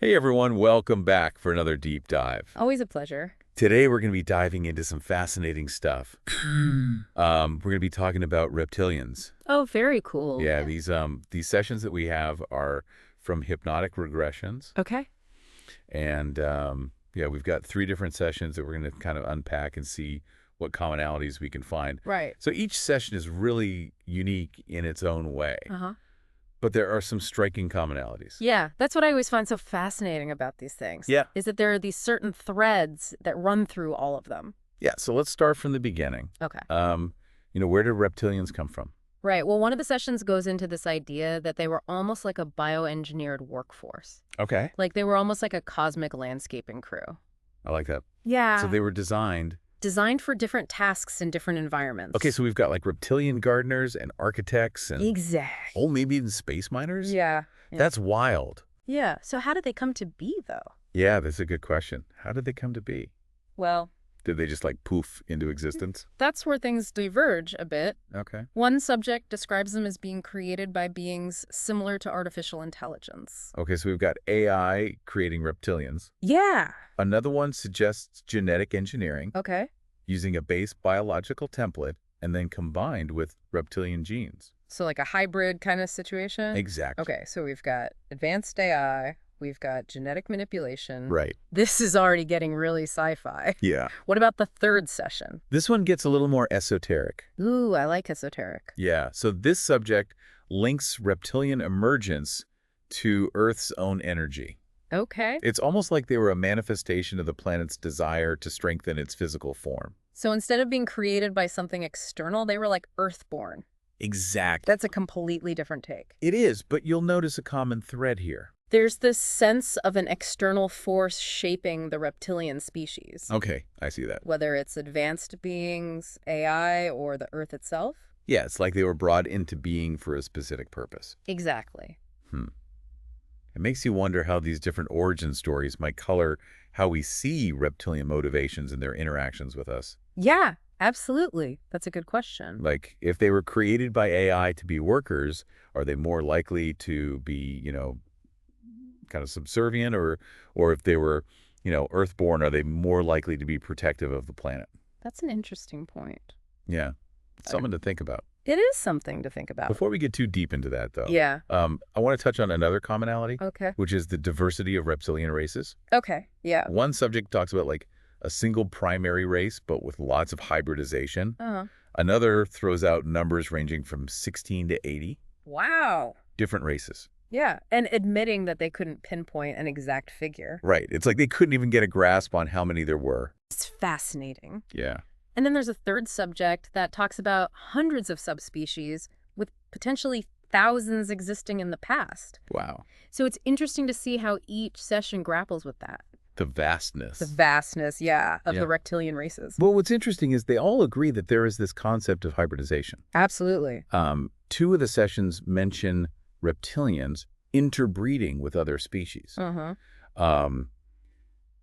Hey everyone, welcome back for another deep dive. Always a pleasure. Today we're going to be diving into some fascinating stuff. We're going to be talking about reptilians. Oh, very cool. Yeah, these sessions that we have are from hypnotic regressions. Okay. And yeah, we've got 3 different sessions that we're going to kind of unpack and see what commonalities we can find. Right. So each session is really unique in its own way. But there are some striking commonalities. Yeah, that's what I always find so fascinating about these things. Yeah. Is that there are these certain threads that run through all of them. Yeah, so let's start from the beginning. Okay. Where did reptilians come from? Right. Well, one of the sessions goes into this idea that they were almost like a bioengineered workforce. Okay. Like they were almost like a cosmic landscaping crew. I like that. Yeah. So they were designed for different tasks in different environments. Okay, so we've got like reptilian gardeners and architects and Exactly. oh, maybe even space miners? Yeah. That's wild. Yeah. So how did they come to be, though? Yeah, that's a good question. How did they come to be? Well, Did they just like poof into existence? that's where things diverge a bit. Okay. One subject describes them as being created by beings similar to artificial intelligence. Okay, so we've got AI creating reptilians. Yeah. Another one suggests genetic engineering Okay. using a base biological template and then combined with reptilian genes. So like a hybrid kind of situation? Exactly. Okay, so we've got advanced AI, we've got genetic manipulation. Right. This is already getting really sci-fi. Yeah. What about the third session? This one gets a little more esoteric. Ooh, I like esoteric. Yeah, so this subject links reptilian emergence to Earth's own energy. Okay. It's almost like they were a manifestation of the planet's desire to strengthen its physical form. So instead of being created by something external, they were like earthborn. Exactly. That's a completely different take. It is, but you'll notice a common thread here. There's this sense of an external force shaping the reptilian species. Okay, I see that. Whether it's advanced beings, AI, or the Earth itself? Yeah, it's like they were brought into being for a specific purpose. Exactly. It makes you wonder how these different origin stories might color how we see reptilian motivations and their interactions with us. Yeah, absolutely. That's a good question. Like, if they were created by AI to be workers, are they more likely to be, kind of subservient? Or if they were, Earthborn, are they more likely to be protective of the planet? That's an interesting point. Yeah, something to think about. It is something to think about. Before we get too deep into that, though, Yeah. I want to touch on another commonality, Okay. which is the diversity of reptilian races. Okay. Yeah. One subject talks about, like, a single primary race, but with lots of hybridization. Another throws out numbers ranging from 16 to 80 Wow. different races. Yeah. And admitting that they couldn't pinpoint an exact figure. Right. It's like they couldn't even get a grasp on how many there were. It's fascinating. Yeah. And then there's a third subject that talks about hundreds of subspecies with potentially thousands existing in the past. Wow. So it's interesting to see how each session grapples with that. The vastness. The vastness, of the reptilian races. Well, what's interesting is they all agree that there is this concept of hybridization. Absolutely. 2 of the sessions mention reptilians interbreeding with other species.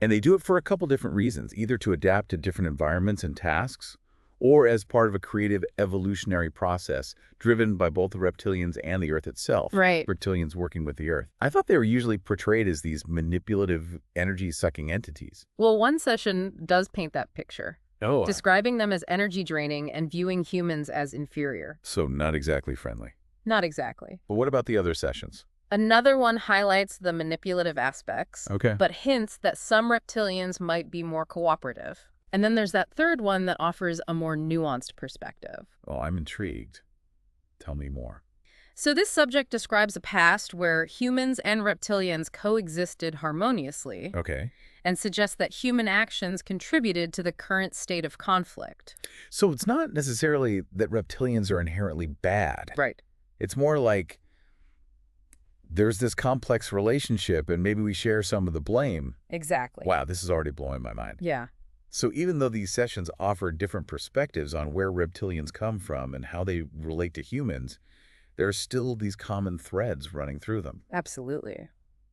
And they do it for a couple different reasons, either to adapt to different environments and tasks, or as part of a creative evolutionary process driven by both the reptilians and the Earth itself. Right. Reptilians working with the Earth. I thought they were usually portrayed as these manipulative, energy-sucking entities. Well, one session does paint that picture, Oh. describing them as energy draining and viewing humans as inferior. So not exactly friendly. Not exactly. But what about the other sessions? Another one highlights the manipulative aspects, Okay. but hints that some reptilians might be more cooperative. And then there's that third one that offers a more nuanced perspective. Oh, I'm intrigued. Tell me more. So this subject describes a past where humans and reptilians coexisted harmoniously Okay. and suggests that human actions contributed to the current state of conflict. So it's not necessarily that reptilians are inherently bad. Right. It's more like there's this complex relationship and maybe we share some of the blame. Exactly. Wow, this is already blowing my mind. Yeah. So even though these sessions offer different perspectives on where reptilians come from and how they relate to humans, there are still these common threads running through them. Absolutely.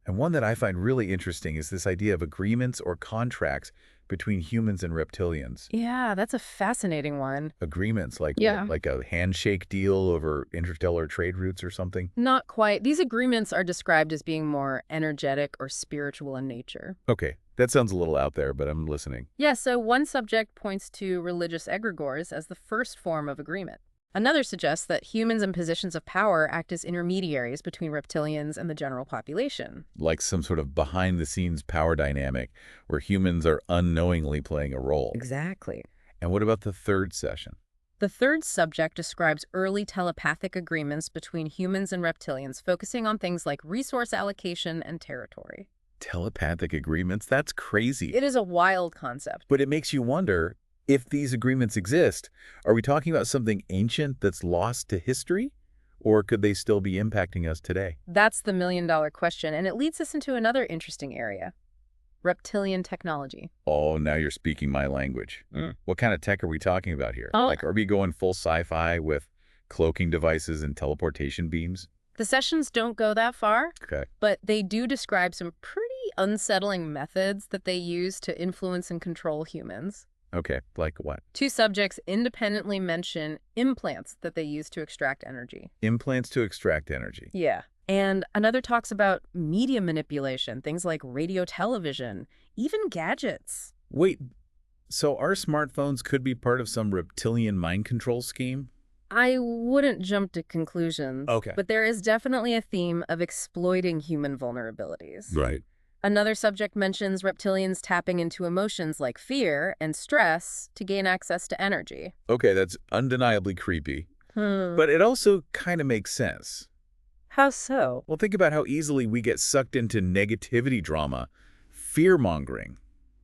And one that I find really interesting is this idea of agreements or contracts between humans and reptilians. Yeah, that's a fascinating one. Agreements like Yeah. like a handshake deal over interstellar trade routes or something. Not quite. These agreements are described as being more energetic or spiritual in nature. Okay, that sounds a little out there, but I'm listening. Yeah, so one subject points to religious egregores as the first form of agreement. Another suggests that humans in positions of power act as intermediaries between reptilians and the general population. Like some sort of behind-the-scenes power dynamic where humans are unknowingly playing a role. Exactly. And what about the third session? The third subject describes early telepathic agreements between humans and reptilians, focusing on things like resource allocation and territory. Telepathic agreements? That's crazy. It is a wild concept. But it makes you wonder, if these agreements exist, are we talking about something ancient that's lost to history? Or could they still be impacting us today? That's the million-dollar question, and it leads us into another interesting area: reptilian technology. Oh, now you're speaking my language. What kind of tech are we talking about here? Oh. Like, are we going full sci-fi with cloaking devices and teleportation beams? The sessions don't go that far, Okay. but they do describe some pretty unsettling methods that they use to influence and control humans. Okay, like what? Two subjects independently mention implants that they use to extract energy. Implants to extract energy. Yeah. And another talks about media manipulation, things like radio television, even gadgets. Wait, so our smartphones could be part of some reptilian mind control scheme? I wouldn't jump to conclusions, Okay. but there is definitely a theme of exploiting human vulnerabilities. Right. Another subject mentions reptilians tapping into emotions like fear and stress to gain access to energy. Okay, that's undeniably creepy. But But it also kind of makes sense. how so? Well, think about how easily we get sucked into negativity drama, fear-mongering.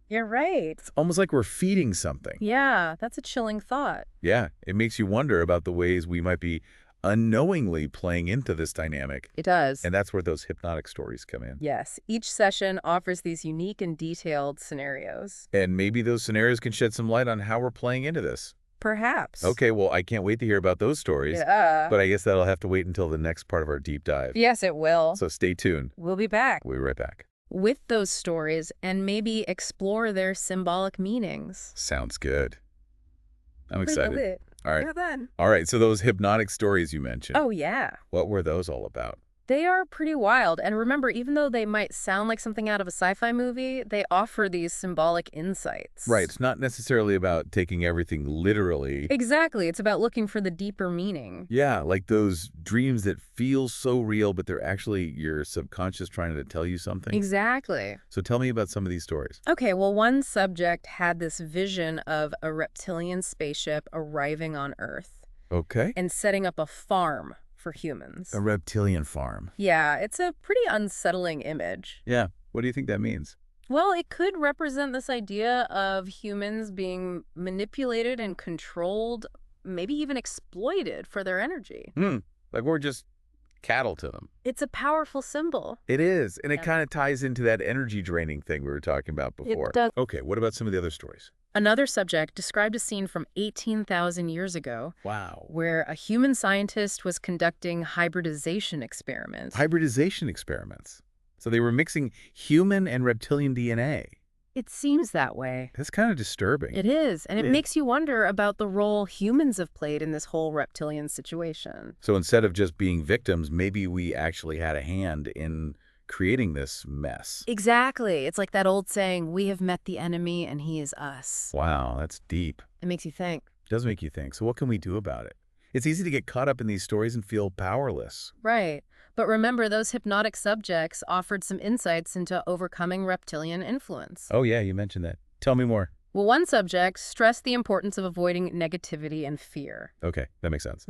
You're right. It's almost like we're feeding something. Yeah, that's a chilling thought. Yeah, it makes you wonder about the ways we might be unknowingly playing into this dynamic. It does. And that's where those hypnotic stories come in. Yes, each session offers these unique and detailed scenarios. And maybe those scenarios can shed some light on how we're playing into this. Perhaps. Okay, well, I can't wait to hear about those stories. Yeah. But I guess that'll have to wait until the next part of our deep dive. Yes, it will. So stay tuned. We'll be back We'll be right back. with those stories and maybe explore their symbolic meanings. Sounds good. I'm excited. All right. Then. All right, so those hypnotic stories you mentioned, Oh, yeah. what were those all about? They are pretty wild. And remember, even though they might sound like something out of a sci-fi movie, they offer these symbolic insights. Right, it's not necessarily about taking everything literally. Exactly. It's about looking for the deeper meaning. Yeah, like those dreams that feel so real, but they're actually your subconscious trying to tell you something. Exactly. So tell me about some of these stories. Okay, well, one subject had this vision of a reptilian spaceship arriving on Earth Okay. and setting up a farm for humans. A reptilian farm. Yeah, it's a pretty unsettling image. Yeah, what do you think that means? Well, it could represent this idea of humans being manipulated and controlled, maybe even exploited for their energy. Like we're just cattle to them. It's a powerful symbol. It is, and it Yeah. kind of ties into that energy draining thing we were talking about before. does. Okay, what about some of the other stories? Another subject described a scene from 18,000 years ago Wow. where a human scientist was conducting hybridization experiments. Hybridization experiments. So they were mixing human and reptilian DNA. It seems that way. That's kind of disturbing. It is, and It it is. makes you wonder about the role humans have played in this whole reptilian situation. So instead of just being victims, maybe we actually had a hand in creating this mess. Exactly. It's like that old saying, we have met the enemy and he is us. Wow, that's deep. It makes you think. It does make you think. So what can we do about it? It's easy to get caught up in these stories and feel powerless. Right. But remember, those hypnotic subjects offered some insights into overcoming reptilian influence. Oh yeah, you mentioned that. Tell me more. Well, one subject stressed the importance of avoiding negativity and fear. Okay, that makes sense.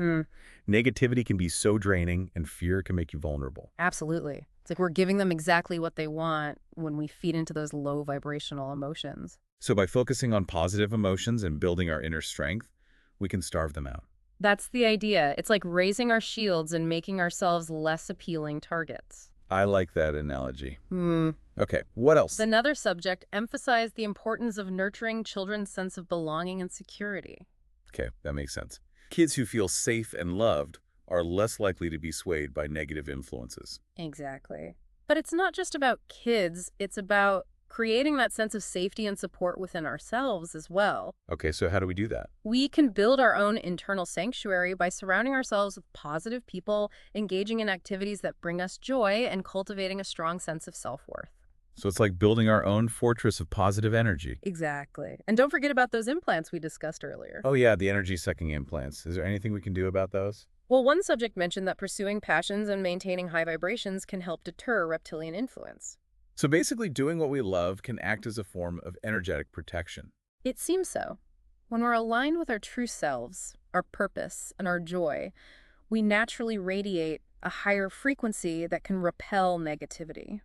Negativity can be so draining and fear can make you vulnerable. Absolutely. It's like we're giving them exactly what they want when we feed into those low vibrational emotions. So by focusing on positive emotions and building our inner strength, we can starve them out. That's the idea. It's like raising our shields and making ourselves less appealing targets. I like that analogy. Okay, what else? Another subject emphasized the importance of nurturing children's sense of belonging and security. Okay, that makes sense. Kids who feel safe and loved are less likely to be swayed by negative influences. Exactly. But it's not just about kids, it's about creating that sense of safety and support within ourselves as well. Okay, so how do we do that? We can build our own internal sanctuary by surrounding ourselves with positive people, engaging in activities that bring us joy, and cultivating a strong sense of self-worth. So it's like building our own fortress of positive energy. Exactly. And don't forget about those implants we discussed earlier. Oh yeah, the energy-sucking implants. Is there anything we can do about those? Well, one subject mentioned that pursuing passions and maintaining high vibrations can help deter reptilian influence. So basically, doing what we love can act as a form of energetic protection. It seems so. When we're aligned with our true selves, our purpose, and our joy, we naturally radiate a higher frequency that can repel negativity.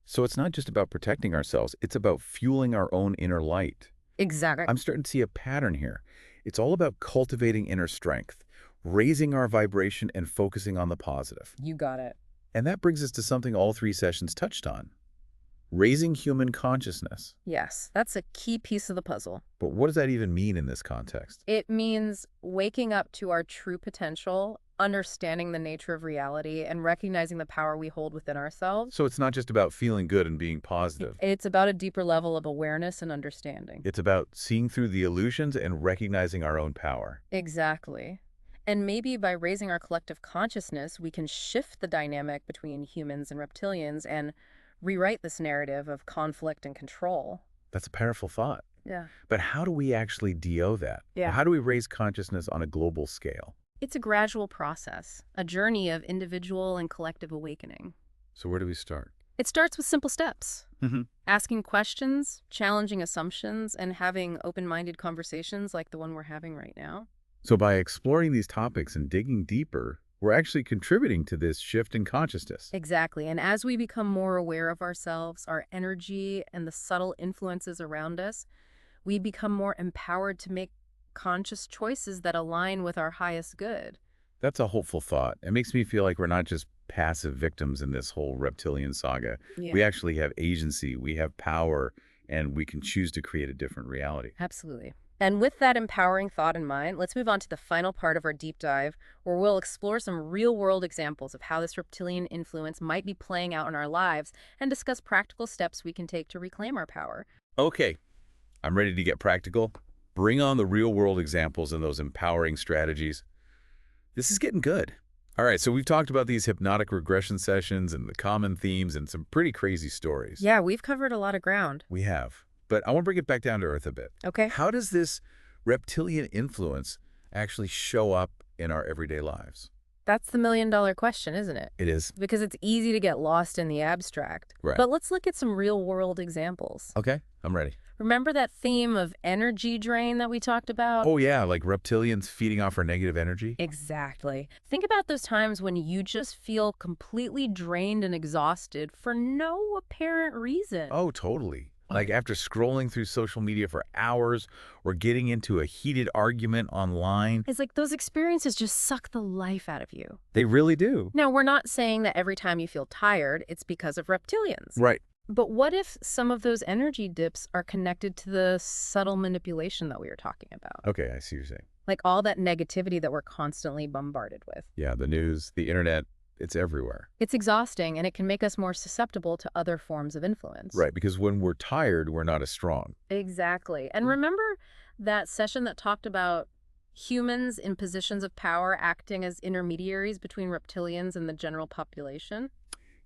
So it's not just about protecting ourselves, it's about fueling our own inner light. Exactly. I'm starting to see a pattern here. It's all about cultivating inner strength, raising our vibration, and focusing on the positive. You got it. And that brings us to something all three sessions touched on: raising human consciousness. Yes, that's a key piece of the puzzle. But what does that even mean in this context? It means waking up to our true potential, understanding the nature of reality, and recognizing the power we hold within ourselves. So it's not just about feeling good and being positive. It's about a deeper level of awareness and understanding. It's about seeing through the illusions and recognizing our own power. Exactly. And maybe by raising our collective consciousness, we can shift the dynamic between humans and reptilians and rewrite this narrative of conflict and control. That's a powerful thought. Yeah. But how do we actually DO that? Yeah. How do we raise consciousness on a global scale? It's a gradual process, a journey of individual and collective awakening. So where do we start? It starts with simple steps. Mm-hmm. Asking questions, challenging assumptions, and having open-minded conversations like the one we're having right now. So by exploring these topics and digging deeper, we're actually contributing to this shift in consciousness. Exactly. And as we become more aware of ourselves, our energy, and the subtle influences around us, we become more empowered to make conscious choices that align with our highest good. That's a hopeful thought. It makes me feel like we're not just passive victims in this whole reptilian saga. Yeah. We actually have agency, we have power, and we can choose to create a different reality. Absolutely. And with that empowering thought in mind, let's move on to the final part of our deep dive, where we'll explore some real-world examples of how this reptilian influence might be playing out in our lives and discuss practical steps we can take to reclaim our power. Okay, I'm ready to get practical. Bring on the real-world examples and those empowering strategies. This is getting good. All right, so we've talked about these hypnotic regression sessions and the common themes and some pretty crazy stories. Yeah, we've covered a lot of ground. We have. But I want to bring it back down to earth a bit. Okay. How does this reptilian influence actually show up in our everyday lives? That's the million-dollar question, isn't it? It is. Because it's easy to get lost in the abstract. Right. But let's look at some real-world examples. Okay, I'm ready. Remember that theme of energy drain that we talked about? Oh yeah, like reptilians feeding off our negative energy? Exactly. Think about those times when you just feel completely drained and exhausted for no apparent reason. Oh, totally. Like after scrolling through social media for hours or getting into a heated argument online. It's like those experiences just suck the life out of you. They really do. Now, we're not saying that every time you feel tired, it's because of reptilians. Right. But what if some of those energy dips are connected to the subtle manipulation that we were talking about? Okay, I see what you're saying. Like all that negativity that we're constantly bombarded with. Yeah, the news, the internet, it's everywhere. It's exhausting, and it can make us more susceptible to other forms of influence. Right, because when we're tired, we're not as strong. Exactly. And remember that session that talked about humans in positions of power acting as intermediaries between reptilians and the general population?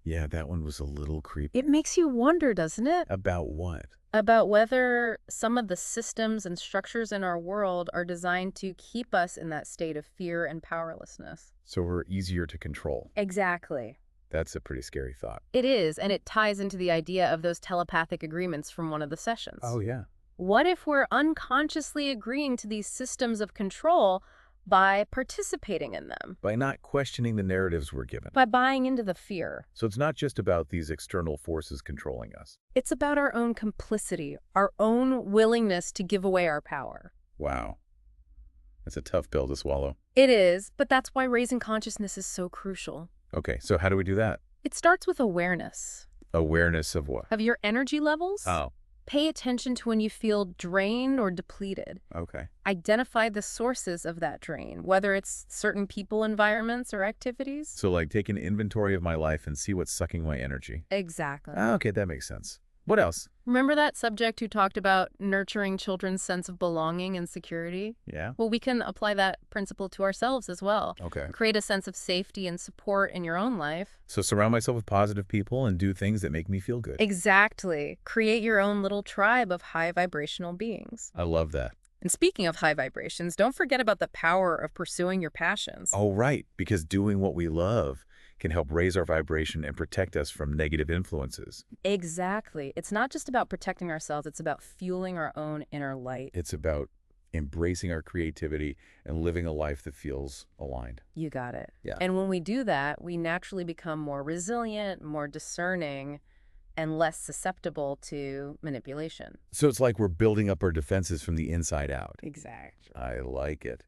Yeah, that one was a little creepy. It makes you wonder, doesn't it? About what? About whether some of the systems and structures in our world are designed to keep us in that state of fear and powerlessness. So we're easier to control. Exactly. That's a pretty scary thought. It is, and it ties into the idea of those telepathic agreements from one of the sessions. Oh, yeah. What if we're unconsciously agreeing to these systems of control by participating in them? By not questioning the narratives we're given. By buying into the fear. So it's not just about these external forces controlling us. It's about our own complicity, our own willingness to give away our power. Wow. That's a tough pill to swallow. It is, but that's why raising consciousness is so crucial. Okay, so how do we do that? It starts with awareness. Awareness of what? Of your energy levels. Oh. Pay attention to when you feel drained or depleted. Okay. Identify the sources of that drain, whether it's certain people, environments, or activities. So like take an inventory of my life and see what's sucking my energy. Exactly. Ah, okay, that makes sense. What else? Remember that subject who talked about nurturing children's sense of belonging and security? Yeah? Well, we can apply that principle to ourselves as well. Okay. Create a sense of safety and support in your own life. So surround myself with positive people and do things that make me feel good. Exactly. Create your own little tribe of high vibrational beings. I love that. And speaking of high vibrations, don't forget about the power of pursuing your passions. Oh, right, because doing what we love can help raise our vibration and protect us from negative influences. Exactly. It's not just about protecting ourselves, it's about fueling our own inner light. It's about embracing our creativity and living a life that feels aligned. You got it. Yeah. And when we do that, we naturally become more resilient, more discerning, and less susceptible to manipulation. So it's like we're building up our defenses from the inside out. Exactly. I like it.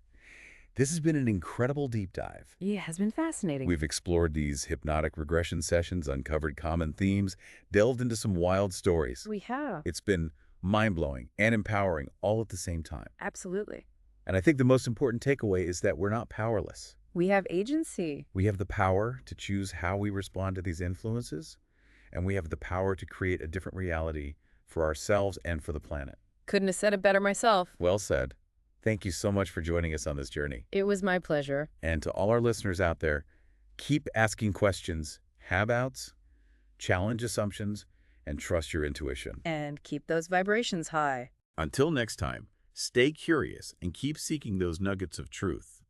This has been an incredible deep dive. Yeah, it has been fascinating. We've explored these hypnotic regression sessions, uncovered common themes, delved into some wild stories. We have. It's been mind-blowing and empowering all at the same time. Absolutely. And I think the most important takeaway is that we're not powerless. We have agency. We have the power to choose how we respond to these influences, and we have the power to create a different reality for ourselves and for the planet. Couldn't have said it better myself. Well said. Thank you so much for joining us on this journey. It was my pleasure. And to all our listeners out there, keep asking questions, have outs, challenge assumptions, and trust your intuition. And keep those vibrations high. Until next time, stay curious and keep seeking those nuggets of truth.